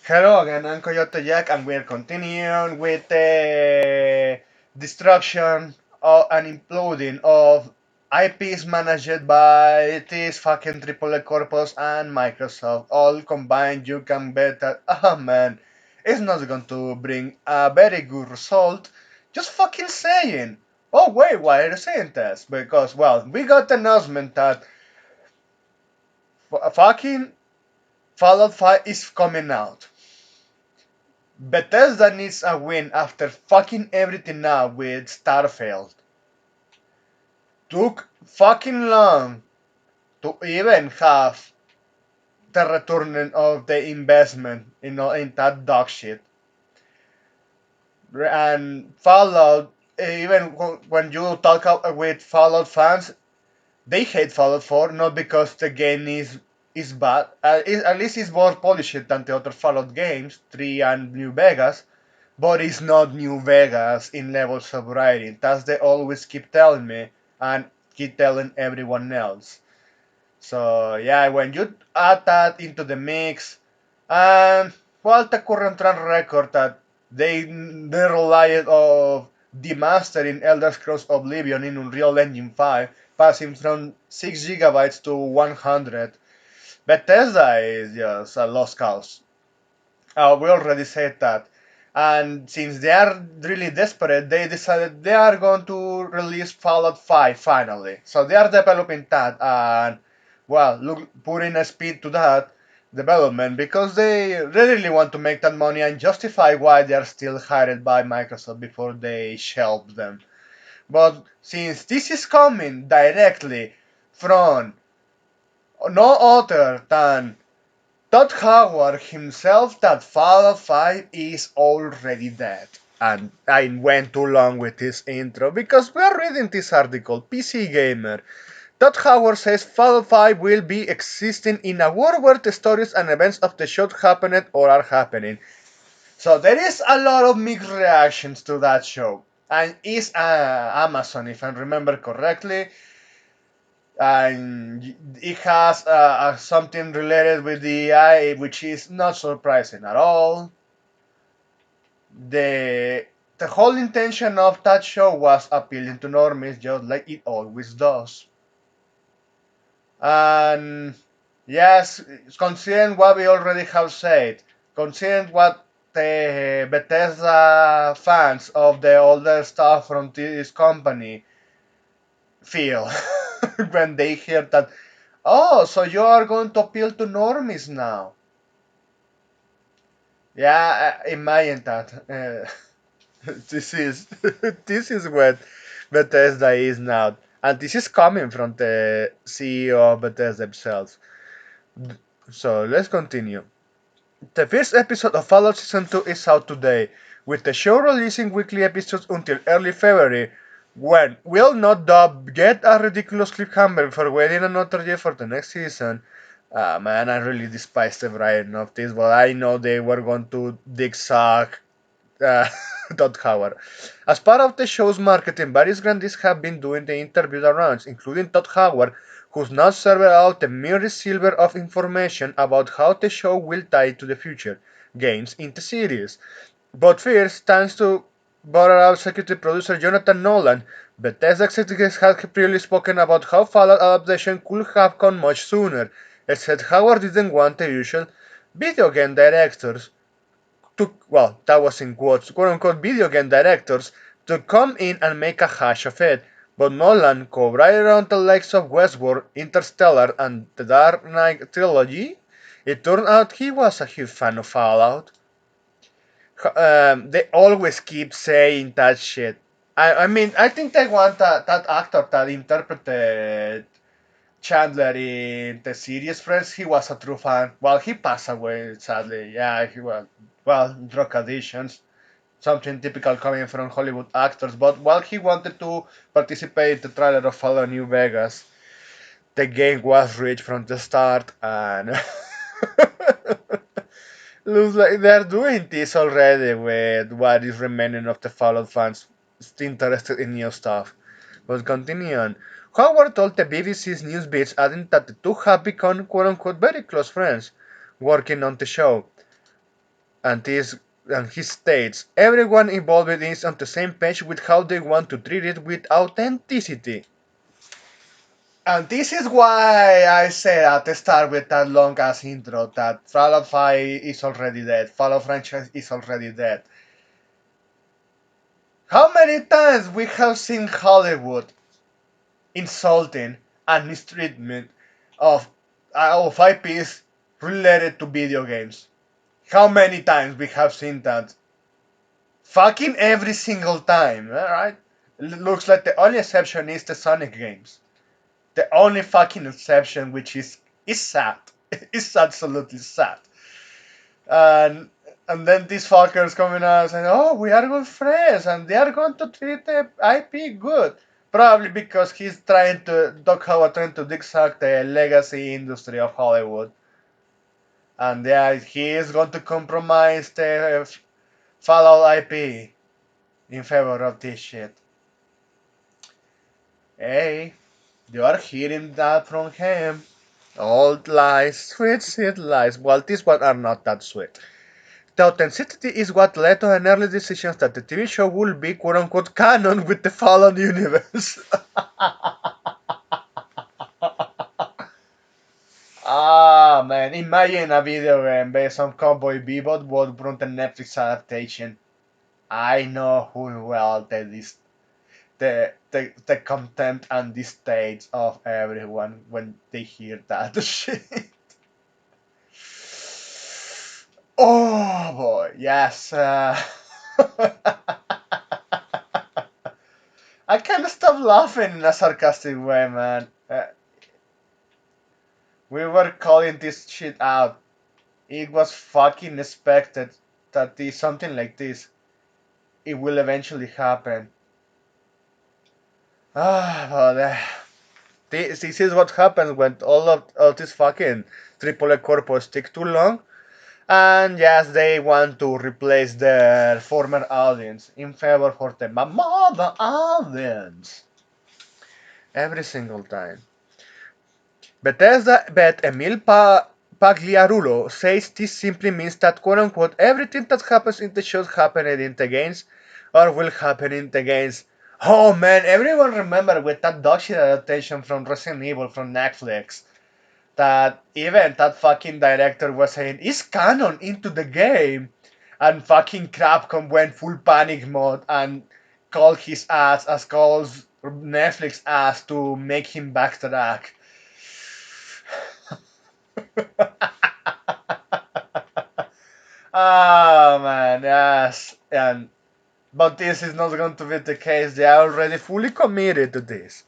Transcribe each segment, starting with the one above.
Hello again, I'm Coyote Jack, and we're continuing with the destruction and imploding of IPs managed by this fucking AAA Corpus and Microsoft. All combined, you can bet that, oh man, it's not going to bring a very good result. Just fucking saying. Oh, wait, why are you saying this? Because, well, we got the announcement that fucking Fallout 5 is coming out. Bethesda needs a win after fucking everything up with Starfield. Took fucking long to even have the return of the investment, in that dog shit. And Fallout, even when you talk with Fallout fans, they hate Fallout 4 not because the game is bad. At least it's more polished than the other Fallout games, 3 and New Vegas. But it's not New Vegas in levels of writing. That's they always keep telling me and keep telling everyone else. So yeah, when you add that into the mix, and well, the current run record that they relied of demastering Elder Scrolls Oblivion in Unreal Engine 5, passing from 6 gigabytes to 100. Bethesda is just a lost cause. We already said that. And since they are really desperate, they decided they are going to release Fallout 5 finally. So they are developing that and, well, look, putting a speed to that development because they really want to make that money and justify why they are still hired by Microsoft before they shelve them. But since this is coming directly from no other than Todd Howard himself that Fallout 5 is already dead. And I went too long with this intro because we are reading this article, PC Gamer. Todd Howard says Fallout 5 will be existing in a world where the stories and events of the show happened or are happening. So there is a lot of mixed reactions to that show. And it's Amazon, if I remember correctly, and it has something related with the AI, which is not surprising at all. The the whole intention of that show was appealing to normies, just like it always does. And yes, considering what we already have said, considering what the Bethesda fans of the older stuff from this company feel when they hear that, oh, so you are going to appeal to normies now. Yeah, imagine that. This is this is what Bethesda is now, and this is coming from the CEO of Bethesda themselves. So let's continue. The first episode of Fallout Season 2 is out today, with the show releasing weekly episodes until early February, when will not dub get a ridiculous cliffhanger for waiting another year for the next season. Man, I really despise the writing of this, but I know they were going to dig suck uh, Todd Howard. As part of the show's marketing, various grandees have been doing the interview rounds, including Todd Howard, who's now served out a mere silver of information about how the show will tie to the future games in the series. But first, thanks to Butterout executive producer Jonathan Nolan, Bethesda executives have previously spoken about how Fallout adaptation could have come much sooner, except Howard didn't want the usual video game directors well, that was in quotes, quote unquote, video game directors to come in and make a hash of it. But Nolan, co-writer around the likes of Westworld, Interstellar, and the Dark Knight trilogy, it turned out he was a huge fan of Fallout. They always keep saying that shit. I mean, I think they want that actor that interpreted Chandler in the series Friends. He was a true fan. Well, he passed away, sadly. Yeah, he was, well, drug addictions, something typical coming from Hollywood actors. But while he wanted to participate in the trailer of Fallout New Vegas, the game was rich from the start, and looks like they're doing this already with what is remaining of the Fallout fans still interested in new stuff. But continue on. Howard told the BBC's Newsbeats, adding that the two have become quote unquote very close friends working on the show. and this and he states everyone involved is on the same page with how they want to treat it with authenticity. And this is why I said at the start with that long ass intro that Fallout 5 is already dead, Fallout franchise is already dead. How many times we have seen Hollywood insulting and mistreatment of IPs related to video games? How many times we have seen that? Fucking every single time, alright? It looks like the only exception is the Sonic games. The only fucking exception, which is sad. It's absolutely sad. And and then these fuckers coming out saying, "Oh, we are good friends, and they are going to treat the IP good." Probably because he's trying to Doc Howard trying to dig-suck the legacy industry of Hollywood, and yeah, he is going to compromise the Fallout IP in favor of this shit. Hey, you are hearing that from him. Old lies, sweet, sweet lies. Well, these ones are not that sweet. The authenticity is what led to an early decisions that the TV show would be quote unquote canon with the Fallout universe. Ah man, imagine a video game based on Cowboy Bebop would run the Netflix adaptation. I know full well that this the contempt and distaste of everyone when they hear that shit. Oh boy, yes. I can't stop laughing in a sarcastic way, man. We were calling this shit out. It was fucking expected that something like this it will eventually happen. But this is what happens when all these fucking AAA corpos take too long. And yes, they want to replace their former audience in favor for the mother audience. Every single time. Bethesda bet Emil Pagliarulo says this simply means that quote unquote everything that happens in the shows happened in the games or will happen in the games. Oh man, everyone remember with that dog shit adaptation from Resident Evil from Netflix that even that fucking director was saying it's canon into the game, and fucking Capcom went full panic mode and called his ass as calls Netflix ass to make him backtrack. Oh man, yes, and but this is not going to be the case. They are already fully committed to this.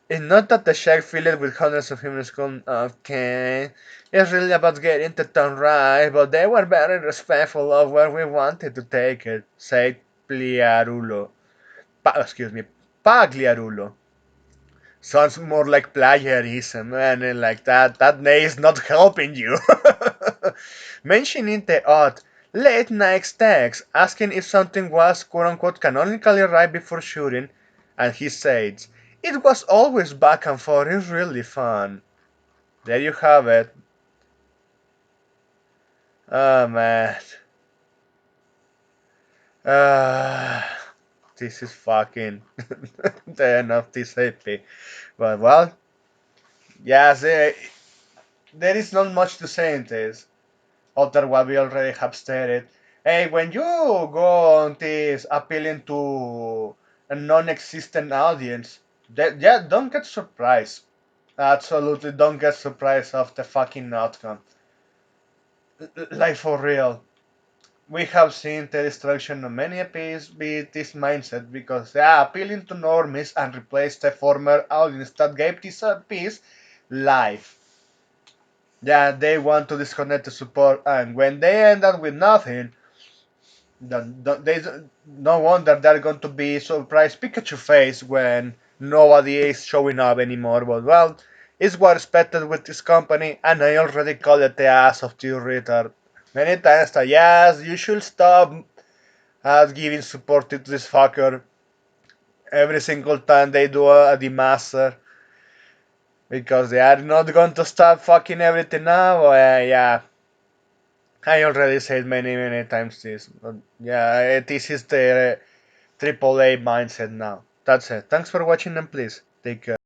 It's not that the shack filled with hundreds of humans come okay. It's really about getting the tone right, but they were very respectful of where we wanted to take it, said Pliarulo. Excuse me, Pagliarulo. Sounds more like plagiarism, and like that name is not helping you. Mentioning the odd late night text asking if something was quote unquote canonically right before shooting, and he says, "It was always back and forth, it's really fun." There you have it. Oh man. Uh, this is fucking the end of this EP. But well, yes, there is not much to say in this. Other what we already have stated. Hey, when you go on this appealing to a non-existent audience, yeah, don't get surprised. Absolutely, don't get surprised of the fucking outcome. Like for real, we have seen the destruction of many APs with this mindset because they are appealing to normies and replace the former audience that gave these APs life. Yeah, they want to disconnect the support, and when they end up with nothing, they no wonder they're going to be surprised Pikachu face when nobody is showing up anymore. But well, it's what expected with this company, and I already called it the ass of the retard many times. That yes, you should stop giving support to this fucker every single time they do a demaster because they are not going to stop fucking everything now. Yeah, I already said many times this, but yeah, this is the AAA mindset now. That's it. Thanks for watching and please take care.